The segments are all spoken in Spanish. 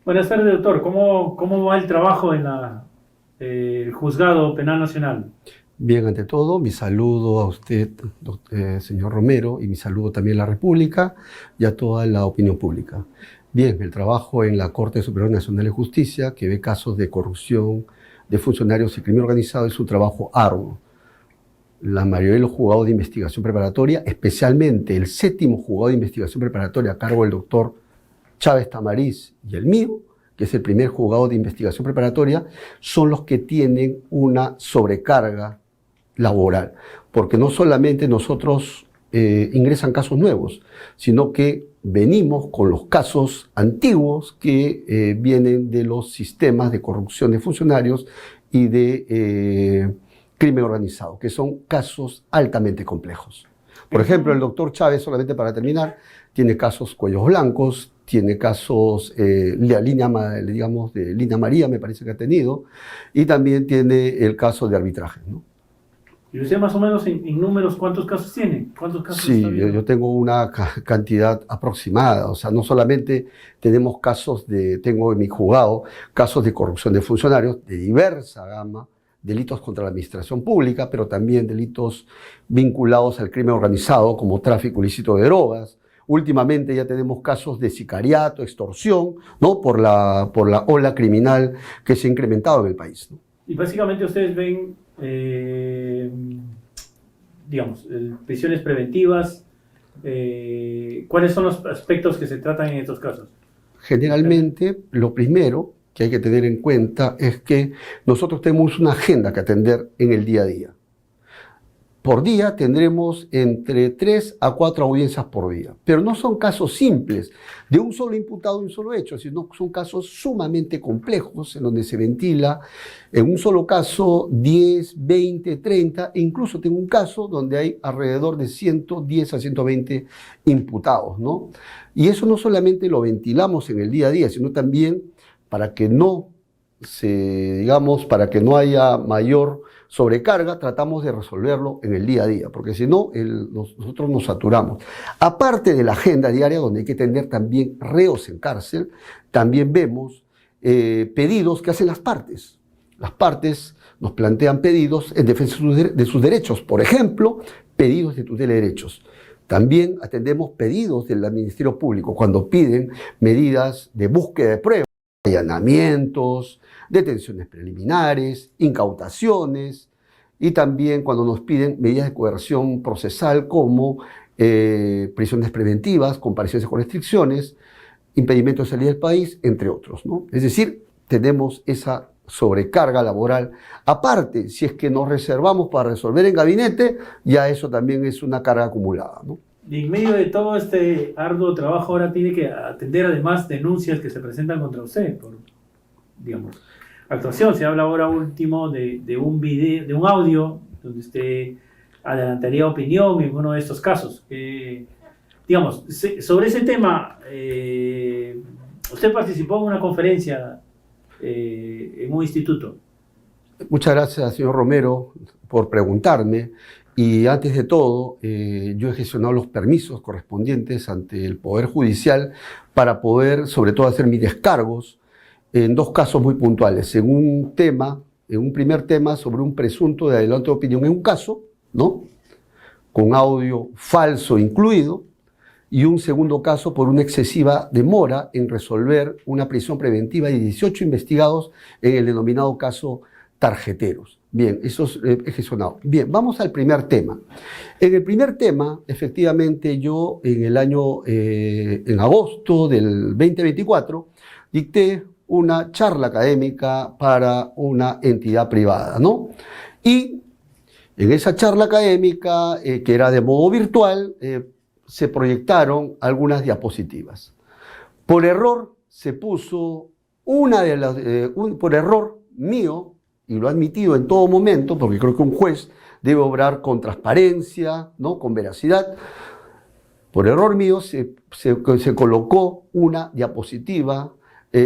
Buenas tardes, doctor. ¿Cómo va el trabajo en el Juzgado Penal Nacional? Bien, ante todo, mi saludo a usted, señor Romero, y mi saludo también a la República y a toda la opinión pública. Bien, el trabajo en la Corte Superior Nacional de Justicia, que ve casos de corrupción de funcionarios y crimen organizado, es un trabajo arduo. La mayoría de los juzgados de investigación preparatoria, especialmente el séptimo juzgado de investigación preparatoria a cargo del doctor Chávez Tamariz y el mío, que es el primer juzgado de investigación preparatoria, son los que tienen una sobrecarga laboral, porque no solamente nosotros ingresan casos nuevos, sino que venimos con los casos antiguos que vienen de los sistemas de corrupción de funcionarios y de crimen organizado, que son casos altamente complejos. Por ejemplo, el doctor Chávez, solamente para terminar, tiene casos cuellos blancos, tiene casos la línea, digamos, de Línea María, me parece que ha tenido, y también tiene el caso de arbitraje, ¿no? ¿Y usted más o menos en números cuántos casos tiene? ¿Cuántos casos Sí, está viendo? yo tengo una cantidad aproximada, o sea, no solamente tenemos tengo en mi juzgado casos de corrupción de funcionarios de diversa gama, delitos contra la administración pública, pero también delitos vinculados al crimen organizado como tráfico ilícito de drogas. Últimamente ya tenemos casos de sicariato, extorsión, ¿no? Por la ola criminal que se ha incrementado en el país, ¿no? Y básicamente ustedes ven, digamos, prisiones preventivas. ¿Cuáles son los aspectos que se tratan en estos casos? Generalmente, lo primero que hay que tener en cuenta es que nosotros tenemos una agenda que atender en el día a día. Por día tendremos entre 3 a 4 audiencias por día, pero no son casos simples de un solo imputado y un solo hecho, sino son casos sumamente complejos en donde se ventila en un solo caso 10, 20, 30, e incluso tengo un caso donde hay alrededor de 110 a 120 imputados, ¿no? Y eso no solamente lo ventilamos en el día a día, sino también para que no para que no haya mayor sobrecarga, tratamos de resolverlo en el día a día, porque si no, nosotros nos saturamos. Aparte de la agenda diaria, donde hay que tener también reos en cárcel, también vemos pedidos que hacen las partes. Las partes nos plantean pedidos en defensa de sus derechos, por ejemplo, pedidos de tutela de derechos. También atendemos pedidos del Ministerio Público cuando piden medidas de búsqueda de pruebas, allanamientos, detenciones preliminares, incautaciones, y también cuando nos piden medidas de coerción procesal como prisiones preventivas, comparecencias con restricciones, impedimento de salida del país, entre otros, ¿no? Es decir, tenemos esa sobrecarga laboral. Aparte, si es que nos reservamos para resolver en gabinete, ya eso también es una carga acumulada, ¿no? Y en medio de todo este arduo trabajo ahora tiene que atender además denuncias que se presentan contra usted por, digamos, actuación. Se habla ahora último de un video, de un audio donde usted adelantaría opinión en uno de estos casos. Digamos, sobre ese tema, usted participó en una conferencia en un instituto. Muchas gracias, señor Romero, por preguntarme. Y antes de todo, yo he gestionado los permisos correspondientes ante el Poder Judicial para poder, sobre todo, hacer mis descargos en dos casos muy puntuales. En un primer tema sobre un presunto de adelanto de opinión en un caso, ¿no? Con audio falso incluido, y un segundo caso por una excesiva demora en resolver una prisión preventiva de 18 investigados en el denominado caso Tarjeteros. Bien, eso es gestionado. Bien, vamos al primer tema. En el primer tema, efectivamente, yo en agosto del 2024, dicté una charla académica para una entidad privada, ¿no? Y en esa charla académica, que era de modo virtual, se proyectaron algunas diapositivas. Por error se puso por error mío, y lo he admitido en todo momento, porque creo que un juez debe obrar con transparencia, ¿no? Con veracidad. Por error mío se colocó una diapositiva,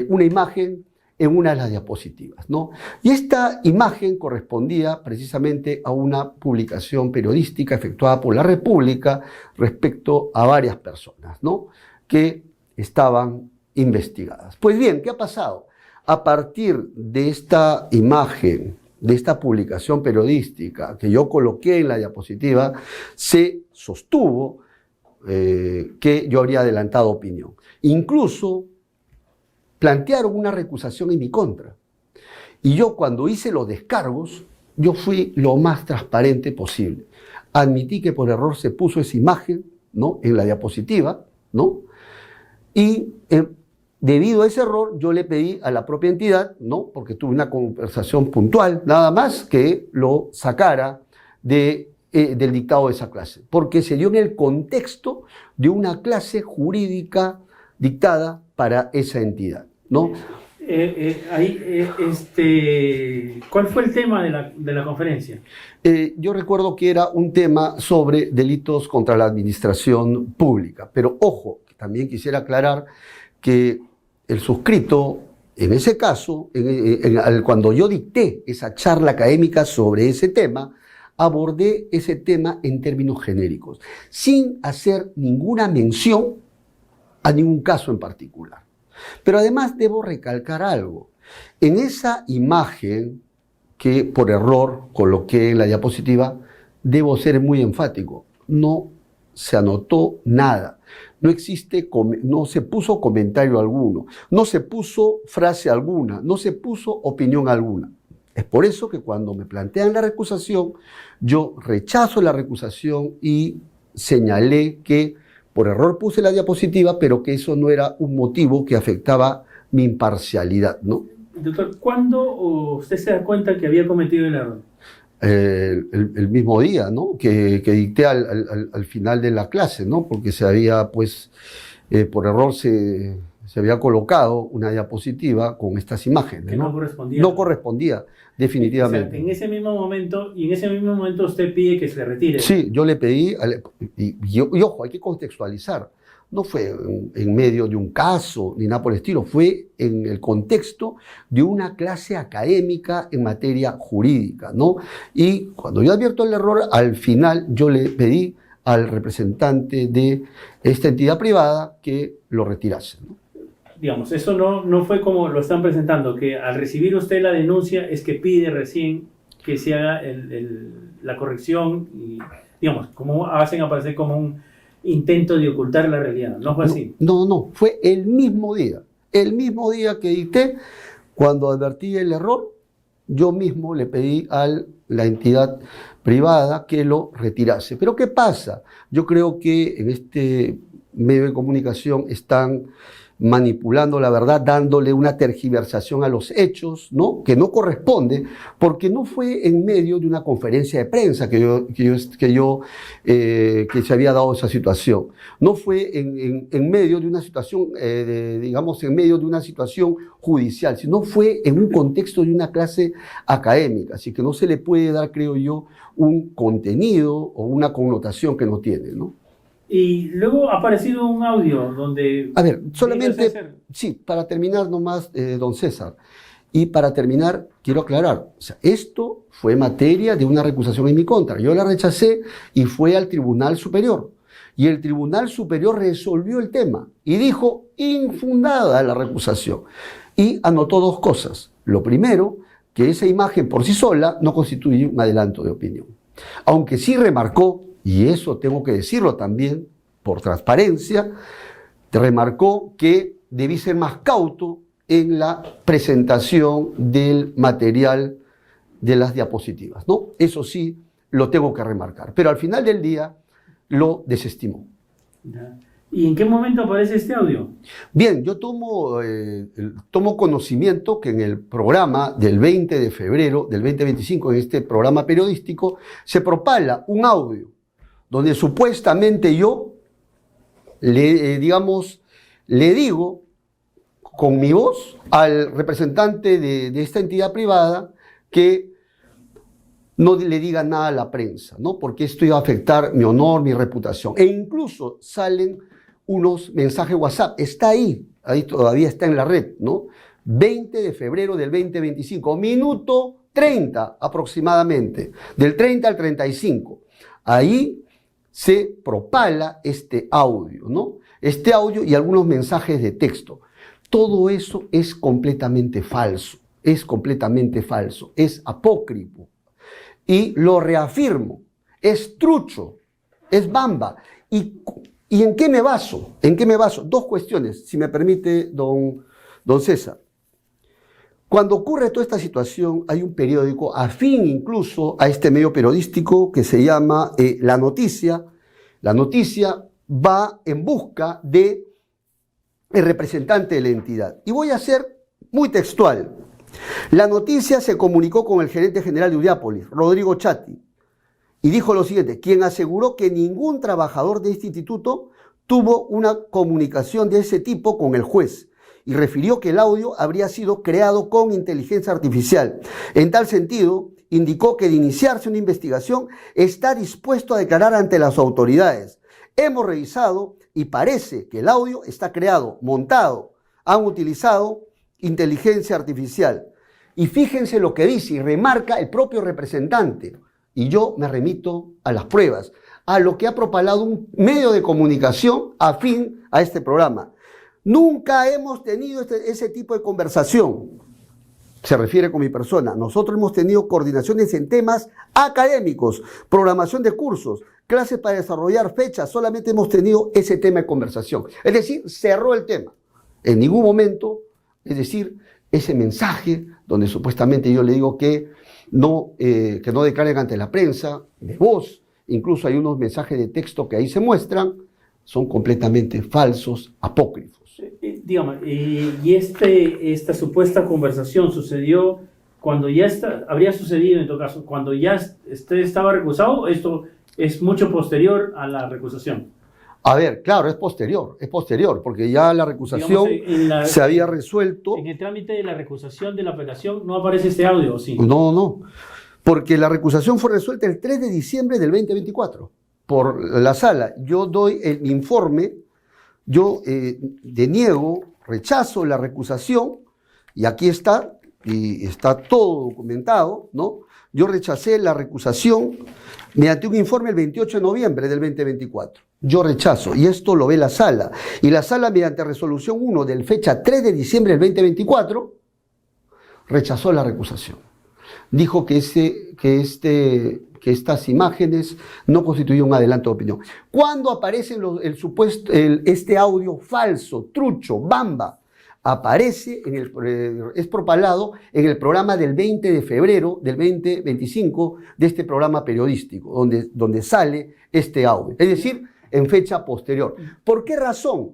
una imagen en una de las diapositivas, ¿no? Y esta imagen correspondía precisamente a una publicación periodística efectuada por La República respecto a varias personas, ¿no? Que estaban investigadas. Pues bien, ¿qué ha pasado? A partir de esta imagen, de esta publicación periodística que yo coloqué en la diapositiva, se sostuvo que yo habría adelantado opinión. Incluso plantearon una recusación en mi contra. Y yo, cuando hice los descargos, yo fui lo más transparente posible. Admití que por error se puso esa imagen, ¿no?, en la diapositiva, ¿no? Y debido a ese error, yo le pedí a la propia entidad, ¿no?, porque tuve una conversación puntual, nada más, que lo sacara del dictado de esa clase, porque se dio en el contexto de una clase jurídica dictada para esa entidad, ¿no? ¿Cuál fue el tema de la conferencia? Yo recuerdo que era un tema sobre delitos contra la administración pública, pero ojo, también quisiera aclarar que el suscrito, en ese caso, cuando yo dicté esa charla académica sobre ese tema, abordé ese tema en términos genéricos, sin hacer ninguna mención a ningún caso en particular. Pero además debo recalcar algo. En esa imagen que por error coloqué en la diapositiva, debo ser muy enfático. No se anotó nada. No se puso comentario alguno. No se puso frase alguna. No se puso opinión alguna. Es por eso que cuando me plantean la recusación, yo rechazo la recusación y señalé que por error puse la diapositiva, pero que eso no era un motivo que afectaba mi imparcialidad, ¿no? Doctor, ¿cuándo usted se da cuenta que había cometido el error? El mismo día, ¿no?, que dicté al final de la clase, ¿no?, porque se había, pues, por error se había colocado una diapositiva con estas imágenes, que no correspondía. No correspondía, definitivamente. O sea, en ese mismo momento usted pide que se retire. Sí, yo le pedí, y ojo, hay que contextualizar. No fue en medio de un caso ni nada por el estilo, fue en el contexto de una clase académica en materia jurídica, ¿no? Y cuando yo advierto el error, al final yo le pedí al representante de esta entidad privada que lo retirase, ¿no? Digamos, eso no fue como lo están presentando, que al recibir usted la denuncia es que pide recién que se haga la corrección y, digamos, como hacen aparecer como un intento de ocultar la realidad. ¿No fue así? No, fue el mismo día que dicté, cuando advertí el error, yo mismo le pedí a la entidad privada que lo retirase. Pero ¿qué pasa? Yo creo que en este medio de comunicación están manipulando la verdad, dándole una tergiversación a los hechos, ¿no?, que no corresponde, porque no fue en medio de una conferencia de prensa que se había dado esa situación. No fue en medio de una situación, digamos, en medio de una situación judicial, sino fue en un contexto de una clase académica, así que no se le puede dar, creo yo, un contenido o una connotación que no tiene, ¿no? Y luego ha aparecido un audio donde... A ver, solamente, sí, para terminar nomás, don César, y para terminar, quiero aclarar, o sea, esto fue materia de una recusación en mi contra. Yo la rechacé y fue al Tribunal Superior. Y el Tribunal Superior resolvió el tema y dijo infundada la recusación. Y anotó dos cosas. Lo primero, que esa imagen por sí sola no constituye un adelanto de opinión. Aunque sí remarcó, y eso tengo que decirlo también por transparencia, remarcó que debí ser más cauto en la presentación del material de las diapositivas, ¿no? Eso sí lo tengo que remarcar, pero al final del día lo desestimó. ¿Y en qué momento aparece este audio? Bien, yo tomo conocimiento que en el programa del 20 de febrero del 2025, en este programa periodístico, se propala un audio donde supuestamente yo le digo con mi voz al representante de esta entidad privada que no le diga nada a la prensa, ¿no?, porque esto iba a afectar mi honor, mi reputación. E incluso salen unos mensajes WhatsApp, está ahí todavía está en la red, ¿no? 20 de febrero del 2025, minuto 30 aproximadamente, del 30 al 35. Ahí se propala este audio, ¿no? Este audio y algunos mensajes de texto. Todo eso es completamente falso, es apócrifo. Y lo reafirmo, es trucho, es bamba. ¿Y en qué me baso? Dos cuestiones, si me permite, don César. Cuando ocurre toda esta situación, hay un periódico afín incluso a este medio periodístico que se llama La Noticia. La Noticia va en busca de el representante de la entidad. Y voy a ser muy textual. La Noticia se comunicó con el gerente general de Udiápolis, Rodrigo Chatti, y dijo lo siguiente, quien aseguró que ningún trabajador de este instituto tuvo una comunicación de ese tipo con el juez, y refirió que el audio habría sido creado con inteligencia artificial. En tal sentido, indicó que de iniciarse una investigación está dispuesto a declarar ante las autoridades. Hemos revisado y parece que el audio está creado, montado, han utilizado inteligencia artificial. Y fíjense lo que dice y remarca el propio representante. Y yo me remito a las pruebas, a lo que ha propalado un medio de comunicación afín a este programa. Nunca hemos tenido ese tipo de conversación. Se refiere con mi persona. Nosotros hemos tenido coordinaciones en temas académicos, programación de cursos, clases para desarrollar fechas. Solamente hemos tenido ese tema de conversación. Es decir, cerró el tema. En ningún momento, es decir, ese mensaje donde supuestamente yo le digo que no declaren ante la prensa, de voz, incluso hay unos mensajes de texto que ahí se muestran, son completamente falsos, apócrifos. Digamos, y esta supuesta conversación sucedió cuando ya habría sucedido en todo caso, cuando ya usted estaba recusado. Esto es mucho posterior a la recusación. A ver, claro, es posterior, porque ya la recusación se había resuelto. En el trámite de la recusación de la apelación no aparece este audio, ¿sí? No, porque la recusación fue resuelta el 3 de diciembre del 2024 por la sala. Yo doy el informe, yo deniego, rechazo la recusación, y aquí está, y está todo documentado, ¿no? Yo rechacé la recusación mediante un informe el 28 de noviembre del 2024. Yo rechazo, y esto lo ve la sala. Y la sala, mediante resolución 1 del fecha 3 de diciembre del 2024, rechazó la recusación. Dijo que estas imágenes no constituyen un adelanto de opinión. ¿Cuándo aparece este audio falso, trucho, bamba? Aparece, es propalado en el programa del 20 de febrero del 2025 de este programa periodístico, donde sale este audio. Es decir, en fecha posterior. ¿Por qué razón?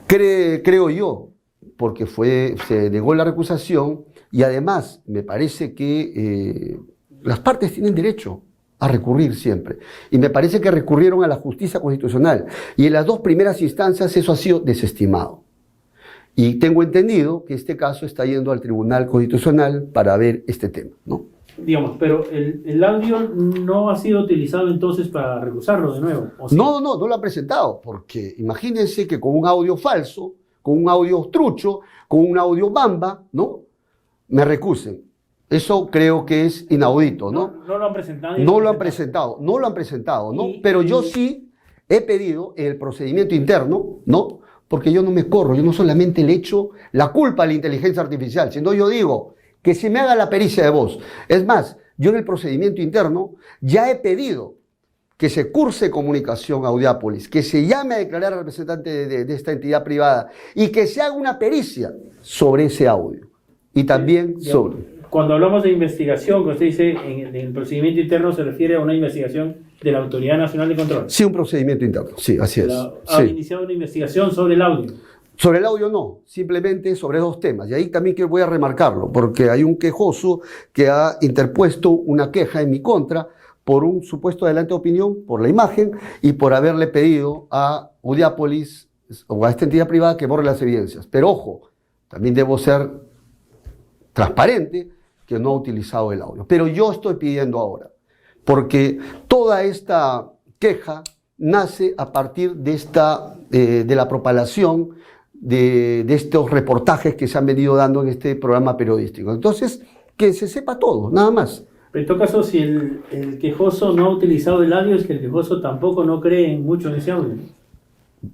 Creo yo, porque se negó la recusación, y además me parece que las partes tienen derecho a recurrir siempre. Y me parece que recurrieron a la justicia constitucional. Y en las dos primeras instancias eso ha sido desestimado. Y tengo entendido que este caso está yendo al Tribunal Constitucional para ver este tema, ¿no? Digamos, pero el audio no ha sido utilizado entonces para recusarlo de nuevo, ¿o sí? No lo ha presentado, porque imagínense que con un audio falso, con un audio trucho, con un audio bamba, ¿no? Me recusen. Eso creo que es inaudito, ¿no? No lo han presentado. No lo han presentado, ¿no? Pero yo sí he pedido en el procedimiento interno, ¿no? Porque yo no me corro, yo no solamente le echo la culpa a la inteligencia artificial, sino yo digo que se me haga la pericia de voz. Es más, yo en el procedimiento interno ya he pedido que se curse comunicación a Udiápolis, que se llame a declarar al representante de esta entidad privada y que se haga una pericia sobre ese audio. Y también sobre... Cuando hablamos de investigación, que usted dice en el procedimiento interno, se refiere a una investigación de la Autoridad Nacional de Control. Sí, un procedimiento interno, sí, así es. ¿Ha iniciado una investigación sobre el audio? Sobre el audio no, simplemente sobre dos temas. Y ahí también voy a remarcarlo, porque hay un quejoso que ha interpuesto una queja en mi contra por un supuesto adelanto de opinión, por la imagen y por haberle pedido a Udiápolis o a esta entidad privada que borre las evidencias. Pero ojo, también debo ser transparente que no ha utilizado el audio. Pero yo estoy pidiendo ahora, porque toda esta queja nace a partir de la propalación de estos reportajes que se han venido dando en este programa periodístico. Entonces, que se sepa todo, nada más. Pero en todo caso, si el quejoso no ha utilizado el audio, es que el quejoso tampoco no cree mucho en ese audio.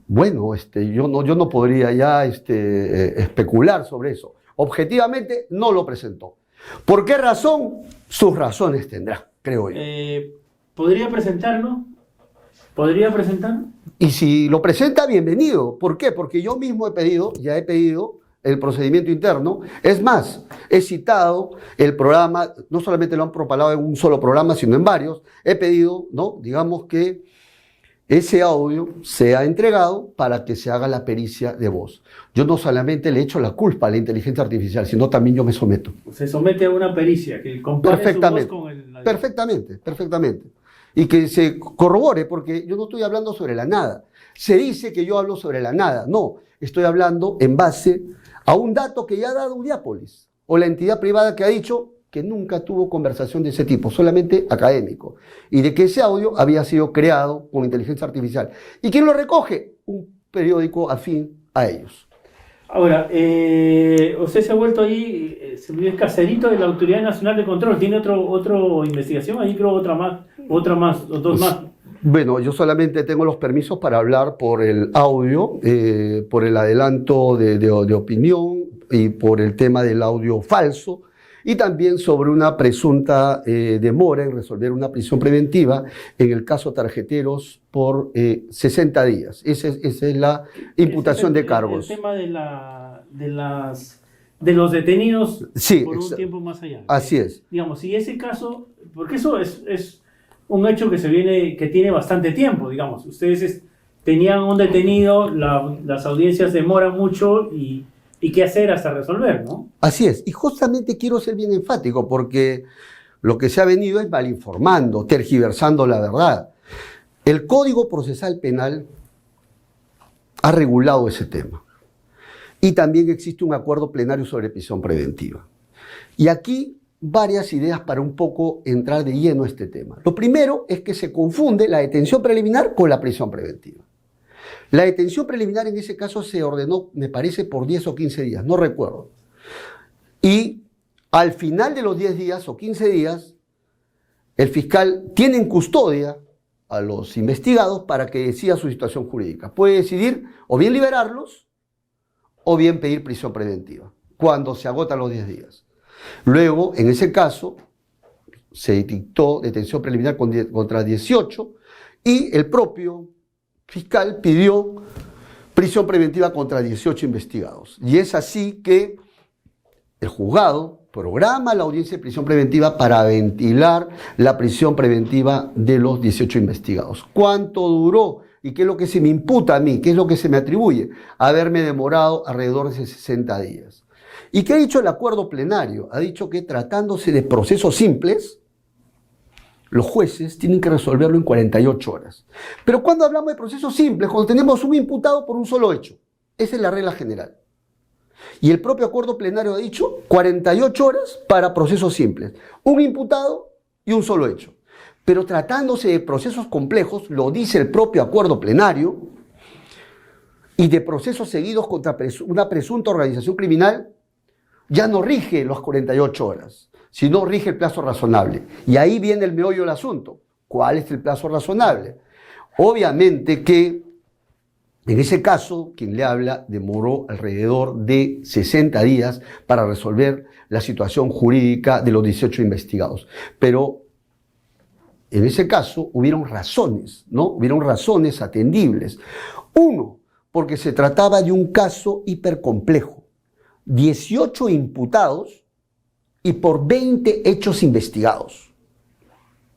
Bueno, yo no podría ya especular sobre eso. Objetivamente no lo presentó. ¿Por qué razón? Sus razones tendrá, creo yo. ¿Podría presentarlo? ¿Podría presentarlo? Y si lo presenta, bienvenido. ¿Por qué? Porque yo mismo ya he pedido el procedimiento interno. Es más, he citado el programa, no solamente lo han propalado en un solo programa, sino en varios. He pedido, ¿no? Digamos que ese audio sea entregado para que se haga la pericia de voz. Yo no solamente le echo la culpa a la inteligencia artificial, sino también yo me someto. Se somete a una pericia que compare su voz con Perfectamente. Y que se corrobore, porque yo no estoy hablando sobre la nada. Se dice que yo hablo sobre la nada. No, estoy hablando en base a un dato que ya ha dado Udiápolis, o la entidad privada que ha dicho que nunca tuvo conversación de ese tipo, solamente académico, y de que ese audio había sido creado con inteligencia artificial. ¿Y quién lo recoge? Un periódico afín a ellos. Ahora, usted se ha vuelto ahí, se volvió el caserito de la Autoridad Nacional de Control. ¿Tiene otra investigación? Ahí creo dos más. Bueno, yo solamente tengo los permisos para hablar por el audio, por el adelanto de opinión y por el tema del audio falso, y también sobre una presunta demora en resolver una prisión preventiva en el caso tarjeteros por 60 días. Esa es la imputación de cargos. El tema de los detenidos, sí, por un tiempo más allá. Así es. Digamos, si ese caso, porque eso es un hecho que tiene bastante tiempo, digamos. Ustedes tenían un detenido, las audiencias demoran mucho y qué hacer hasta resolver, ¿no? Así es, y justamente quiero ser bien enfático porque lo que se ha venido es malinformando, tergiversando la verdad. El Código Procesal Penal ha regulado ese tema y también existe un acuerdo plenario sobre prisión preventiva. Y aquí varias ideas para un poco entrar de lleno a este tema. Lo primero es que se confunde la detención preliminar con la prisión preventiva. La detención preliminar en ese caso se ordenó, me parece, por 10 o 15 días, no recuerdo. Y al final de los 10 días o 15 días, el fiscal tiene en custodia a los investigados para que decida su situación jurídica. Puede decidir o bien liberarlos o bien pedir prisión preventiva, cuando se agotan los 10 días. Luego, en ese caso, se dictó detención preliminar contra 18 y el propio fiscal pidió prisión preventiva contra 18 investigados. Y es así que el juzgado programa la audiencia de prisión preventiva para ventilar la prisión preventiva de los 18 investigados. ¿Cuánto duró? ¿Y qué es lo que se me imputa a mí? ¿Qué es lo que se me atribuye? Haberme demorado alrededor de 60 días. ¿Y qué ha dicho el acuerdo plenario? Ha dicho que tratándose de procesos simples, los jueces tienen que resolverlo en 48 horas. Pero cuando hablamos de procesos simples, cuando tenemos un imputado por un solo hecho, esa es la regla general. Y el propio acuerdo plenario ha dicho 48 horas para procesos simples, un imputado y un solo hecho. Pero tratándose de procesos complejos, lo dice el propio acuerdo plenario, y de procesos seguidos contra una presunta organización criminal, ya no rige las 48 horas, sino rige el plazo razonable. Y ahí viene el meollo del asunto. ¿Cuál es el plazo razonable? Obviamente que en ese caso, quien le habla demoró alrededor de 60 días para resolver la situación jurídica de los 18 investigados. Pero en ese caso hubieron razones, ¿no? Hubieron razones atendibles. Uno, porque se trataba de un caso hipercomplejo. 18 imputados y por 20 hechos investigados.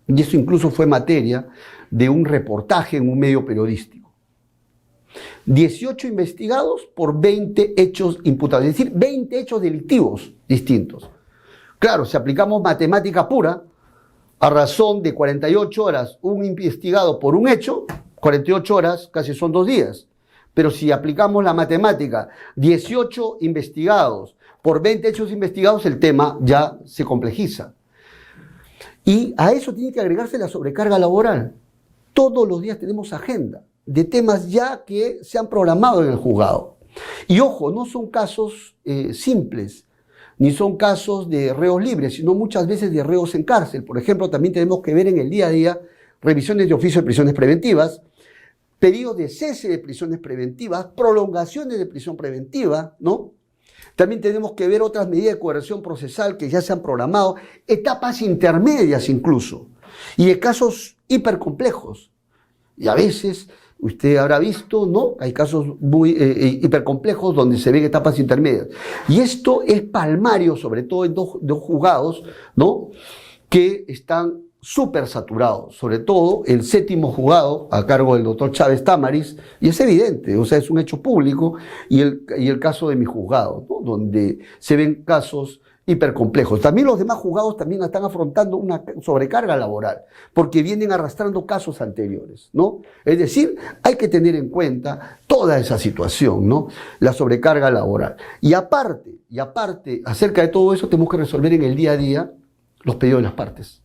Y eso incluso fue materia de un reportaje en un medio periodístico. 18 investigados por 20 hechos imputados, es decir, 20 hechos delictivos distintos. Claro, si aplicamos matemática pura, a razón de 48 horas un investigado por un hecho, 48 horas casi son 2 días. Pero si aplicamos la matemática, 18 investigados por 20 hechos investigados, el tema ya se complejiza. Y a eso tiene que agregarse la sobrecarga laboral. Todos los días tenemos agenda de temas ya que se han programado en el juzgado. Y ojo, no son casos simples, ni son casos de reos libres, sino muchas veces de reos en cárcel. Por ejemplo, también tenemos que ver en el día a día revisiones de oficio de prisiones preventivas, pedidos de cese de prisiones preventivas, prolongaciones de prisión preventiva, ¿no? También tenemos que ver otras medidas de coerción procesal que ya se han programado, etapas intermedias incluso, y de casos hipercomplejos. Y a veces, usted habrá visto, ¿no? Hay casos muy hipercomplejos donde se ven etapas intermedias. Y esto es palmario, sobre todo en dos juzgados, ¿no? Que están súper saturados, sobre todo el 7º juzgado a cargo del doctor Chávez Tamariz, y es evidente, o sea, es un hecho público, y el caso de mi juzgado, ¿no? Donde se ven casos hipercomplejos. También los demás juzgados también están afrontando una sobrecarga laboral, porque vienen arrastrando casos anteriores, ¿no? Es decir, hay que tener en cuenta toda esa situación, ¿no? La sobrecarga laboral. Y aparte, acerca de todo eso, tenemos que resolver en el día a día los pedidos de las partes.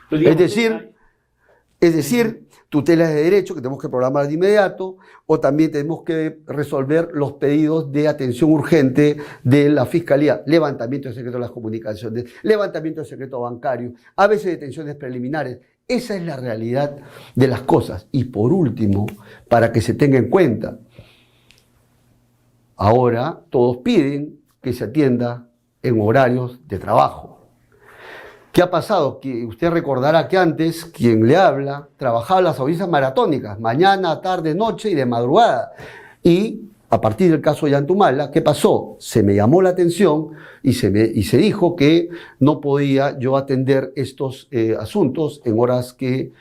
Es decir, tutelas de derecho que tenemos que programar de inmediato, o también tenemos que resolver los pedidos de atención urgente de la Fiscalía, levantamiento del secreto de las comunicaciones, levantamiento del secreto bancario, a veces detenciones preliminares. Esa es la realidad de las cosas. Y por último, para que se tenga en cuenta, ahora todos piden que se atienda en horarios de trabajo. ¿Qué ha pasado? Que usted recordará que antes quien le habla trabajaba las audiencias maratónicas, mañana, tarde, noche y de madrugada. Y a partir del caso Yantumala, ¿qué pasó? Se me llamó la atención y se dijo que no podía yo atender estos asuntos en horas que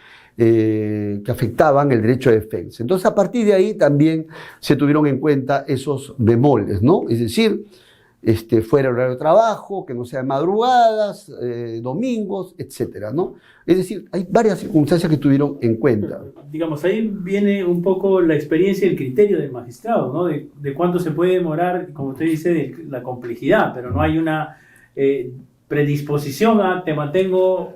afectaban el derecho de defensa. Entonces, a partir de ahí también se tuvieron en cuenta esos bemoles, ¿no? Es decir, fuera el horario de trabajo, que no sea de madrugadas, domingos, etcétera, ¿no? Es decir, hay varias circunstancias que tuvieron en cuenta. Digamos, ahí viene un poco la experiencia y el criterio del magistrado, ¿no? De cuánto se puede demorar, como usted dice, de la complejidad, pero no hay una predisposición a te mantengo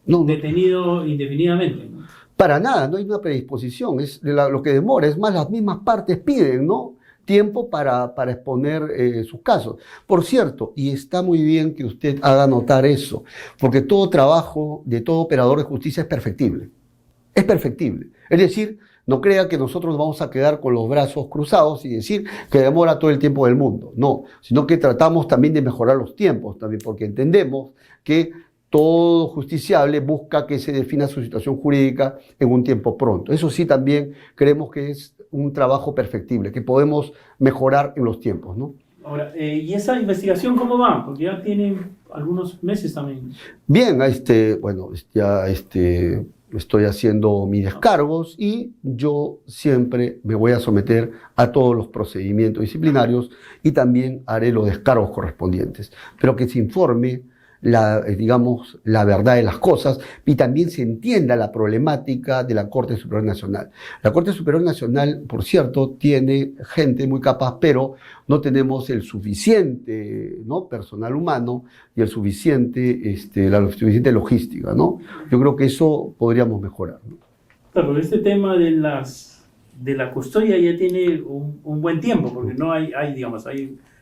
detenido indefinidamente, ¿no? Para nada, no hay una predisposición, es lo que demora, es más, las mismas partes piden, ¿no? Tiempo para exponer sus casos. Por cierto, y está muy bien que usted haga notar eso, porque todo trabajo de todo operador de justicia es perfectible. Es perfectible. Es decir, no crea que nosotros nos vamos a quedar con los brazos cruzados y decir que demora todo el tiempo del mundo. No, sino que tratamos también de mejorar los tiempos, también porque entendemos que todo justiciable busca que se defina su situación jurídica en un tiempo pronto. Eso sí, también creemos que es un trabajo perfectible, que podemos mejorar en los tiempos, ¿no? Ahora, ¿y esa investigación cómo va? Porque ya tienen algunos meses también. Bien, bueno, ya estoy haciendo mis descargos y yo siempre me voy a someter a todos los procedimientos disciplinarios y también haré los descargos correspondientes, pero que se informe la verdad de las cosas y también se entienda la problemática de la Corte Superior Nacional. La Corte Superior Nacional, por cierto, tiene gente muy capaz, pero no tenemos el suficiente, ¿no?, personal humano y la suficiente logística, ¿no? Yo creo que eso podríamos mejorar, ¿no? Claro, este tema de la custodia ya tiene un buen tiempo, porque no hay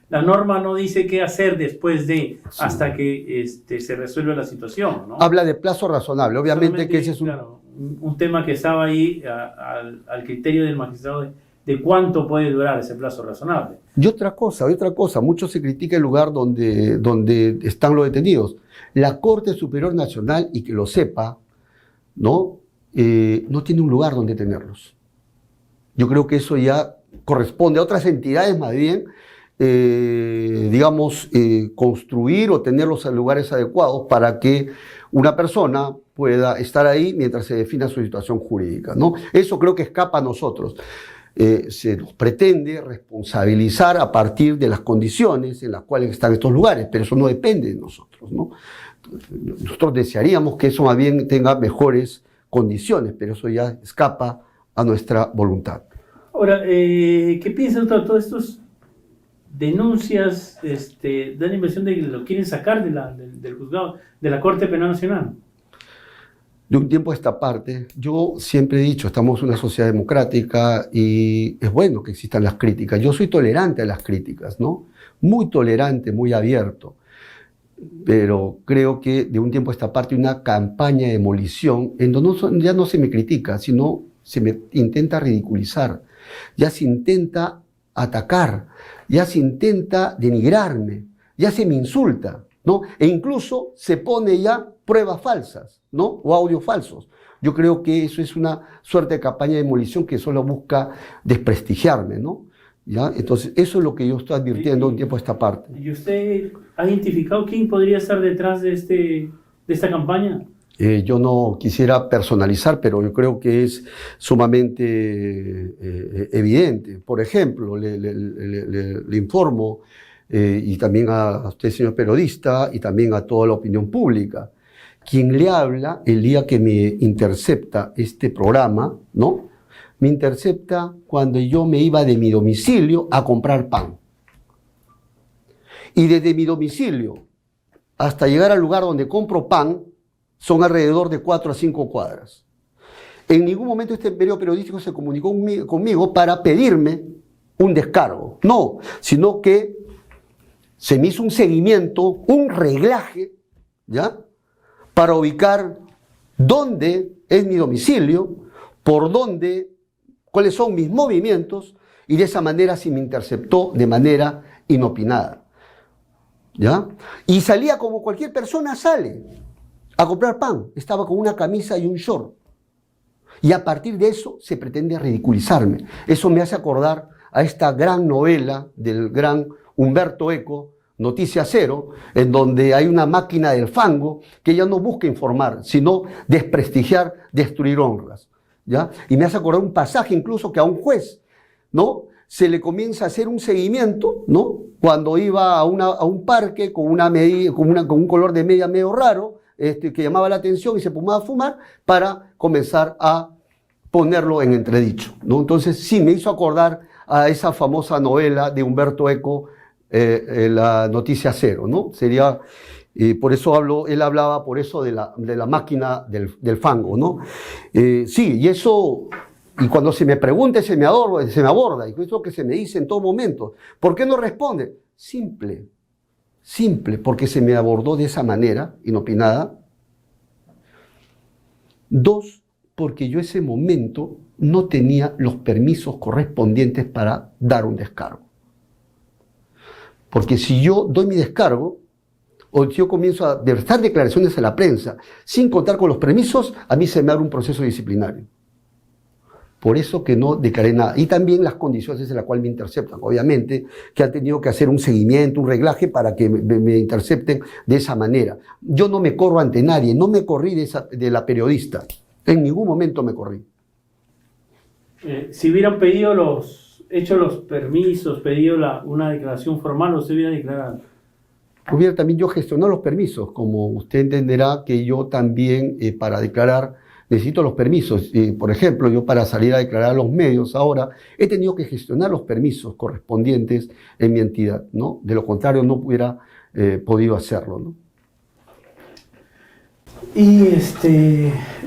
la norma no dice qué hacer después de, hasta que se resuelve la situación, ¿no? Habla de plazo razonable, obviamente que ese es un tema que estaba ahí al criterio del magistrado de cuánto puede durar ese plazo razonable. Y otra cosa, mucho se critica el lugar donde están los detenidos. La Corte Superior Nacional, y que lo sepa, ¿no? No tiene un lugar donde tenerlos. Yo creo que eso ya corresponde a otras entidades más bien, construir o tenerlos en lugares adecuados para que una persona pueda estar ahí mientras se defina su situación jurídica, ¿no? Eso creo que escapa a nosotros. Se nos pretende responsabilizar a partir de las condiciones en las cuales están estos lugares, pero eso no depende de nosotros, ¿no? Nosotros desearíamos que eso más bien tenga mejores condiciones, pero eso ya escapa a nuestra voluntad. Ahora, ¿qué piensa usted de todos estos denuncias? Da la impresión de que lo quieren sacar del juzgado, de la Corte Penal Nacional. De un tiempo a esta parte, yo siempre he dicho, estamos en una sociedad democrática y es bueno que existan las críticas. Yo soy tolerante a las críticas, ¿no? Muy tolerante, muy abierto. Pero creo que de un tiempo a esta parte una campaña de demolición en donde ya no se me critica, sino se me intenta ridiculizar, ya se intenta atacar, ya se intenta denigrarme, ya se me insulta, ¿no? E incluso se pone ya pruebas falsas, ¿no? O audios falsos. Yo creo que eso es una suerte de campaña de demolición que solo busca desprestigiarme, ¿no? ¿Ya? Entonces, eso es lo que yo estoy advirtiendo un tiempo a esta parte. ¿Y usted ha identificado quién podría estar detrás de esta campaña? Yo no quisiera personalizar, pero yo creo que es sumamente evidente. Por ejemplo, le informo, y también a usted, señor periodista, y también a toda la opinión pública, quien le habla el día que me intercepta este programa, ¿no? Me intercepta cuando yo me iba de mi domicilio a comprar pan. Y desde mi domicilio hasta llegar al lugar donde compro pan, son alrededor de 4 a 5 cuadras. En ningún momento este medio periodístico se comunicó conmigo para pedirme un descargo. No, sino que se me hizo un seguimiento, un reglaje, ¿ya? Para ubicar dónde es mi domicilio, por dónde, cuáles son mis movimientos, y de esa manera se me interceptó de manera inopinada, ¿ya? Y salía como cualquier persona sale a comprar pan. Estaba con una camisa y un short. Y a partir de eso se pretende ridiculizarme. Eso me hace acordar a esta gran novela del gran Humberto Eco, Noticia Cero, en donde hay una máquina del fango que ya no busca informar, sino desprestigiar, destruir honras, ¿ya? Y me hace acordar un pasaje incluso que a un juez, ¿no?, se le comienza a hacer un seguimiento, ¿no?, cuando iba a un parque con un color de media medio raro, que llamaba la atención y se ponía a fumar para comenzar a ponerlo en entredicho, ¿no? Entonces sí me hizo acordar a esa famosa novela de Humberto Eco, la Noticia Cero, ¿no? Sería, por eso él hablaba por eso de la máquina del fango, ¿no? Sí, y eso, y cuando se me pregunta se me aborda, y eso es lo que se me dice en todo momento. ¿Por qué no responde? Simple, porque se me abordó de esa manera, inopinada. 2, porque yo ese momento no tenía los permisos correspondientes para dar un descargo. Porque si yo doy mi descargo, o si yo comienzo a dar declaraciones a la prensa sin contar con los permisos, a mí se me abre un proceso disciplinario. Por eso que no declaré nada. Y también las condiciones en las cuales me interceptan. Obviamente que han tenido que hacer un seguimiento, un reglaje para que me intercepten de esa manera. Yo no me corro ante nadie, no me corrí de la periodista. En ningún momento me corrí. Si hubieran hecho los permisos, pedido una declaración formal, ¿usted hubiera declarado? Hubiera también yo gestionado los permisos. Como usted entenderá que yo también para declarar necesito los permisos. Por ejemplo, yo para salir a declarar a los medios ahora he tenido que gestionar los permisos correspondientes en mi entidad, ¿no? De lo contrario no hubiera podido hacerlo, ¿no? Y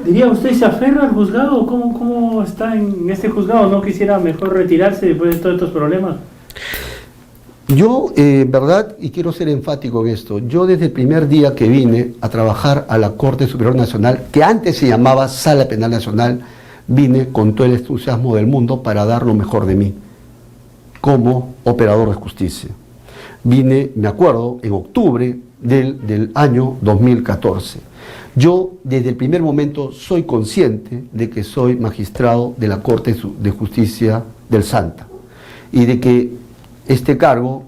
diría, ¿usted se aferra al juzgado? ¿Cómo está en este juzgado? ¿No quisiera mejor retirarse después de todos estos problemas? Yo, verdad, y quiero ser enfático en esto, yo desde el primer día que vine a trabajar a la Corte Superior Nacional, que antes se llamaba Sala Penal Nacional, vine con todo el entusiasmo del mundo para dar lo mejor de mí, como operador de justicia. Vine, me acuerdo, en octubre del año 2014. Yo, desde el primer momento, soy consciente de que soy magistrado de la Corte de Justicia del Santa y de que este cargo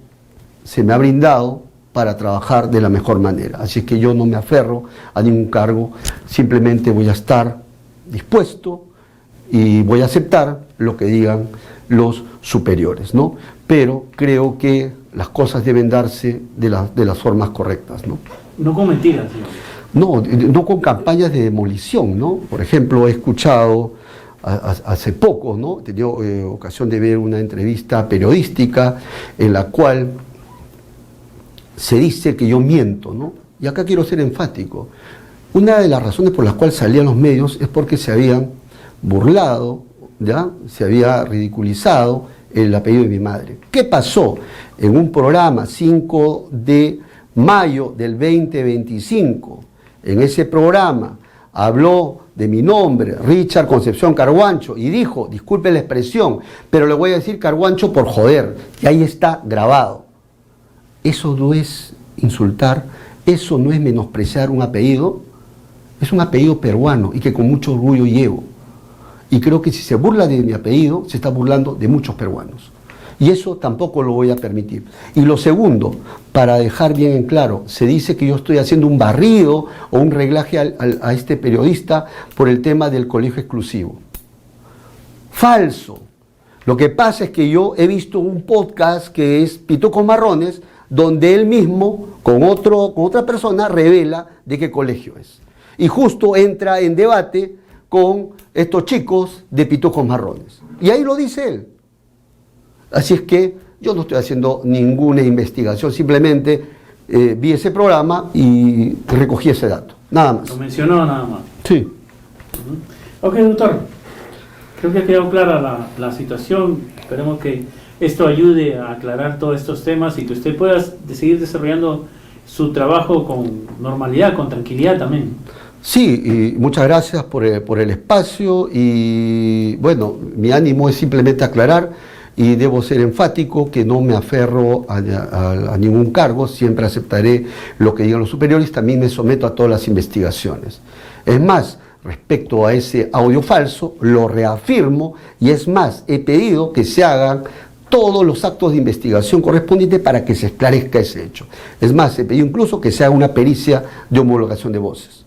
se me ha brindado para trabajar de la mejor manera. Así que yo no me aferro a ningún cargo, simplemente voy a estar dispuesto y voy a aceptar lo que digan los superiores, ¿no? Pero creo que las cosas deben darse de las formas correctas, ¿no? No con mentiras, ¿sí? No con campañas de demolición, ¿no? Por ejemplo, he escuchado hace poco, ¿no? He tenido ocasión de ver una entrevista periodística en la cual se dice que yo miento, ¿no? Y acá quiero ser enfático. Una de las razones por las cuales salían los medios es porque se habían burlado, ¿ya? Se había ridiculizado el apellido de mi madre. ¿Qué pasó? En un programa 5 de mayo del 2025, en ese programa habló de mi nombre, Richard Concepción Carguancho, y dijo, disculpe la expresión, pero le voy a decir Carguancho por joder, y ahí está grabado. Eso no es insultar, eso no es menospreciar un apellido, es un apellido peruano y que con mucho orgullo llevo. Y creo que si se burla de mi apellido, se está burlando de muchos peruanos. Y eso tampoco lo voy a permitir. Y lo segundo, para dejar bien en claro, se dice que yo estoy haciendo un barrido o un reglaje a este periodista por el tema del colegio exclusivo. Falso. Lo que pasa es que yo he visto un podcast que es Pitucos Marrones, donde él mismo, con otra persona, revela de qué colegio es. Y justo entra en debate con estos chicos de Pitucos Marrones. Y ahí lo dice él. Así es que yo no estoy haciendo ninguna investigación, simplemente vi ese programa y recogí ese dato, nada más. Lo mencionó nada más. Sí. Ok, doctor. Creo que ha quedado clara la situación. Esperemos que esto ayude a aclarar todos estos temas y que usted pueda seguir desarrollando su trabajo con normalidad, con tranquilidad también. Sí, y muchas gracias por el espacio y bueno, mi ánimo es simplemente aclarar. Y debo ser enfático que no me aferro a ningún cargo, siempre aceptaré lo que digan los superiores, también me someto a todas las investigaciones. Es más, respecto a ese audio falso, lo reafirmo y es más, he pedido que se hagan todos los actos de investigación correspondientes para que se esclarezca ese hecho. Es más, he pedido incluso que se haga una pericia de homologación de voces.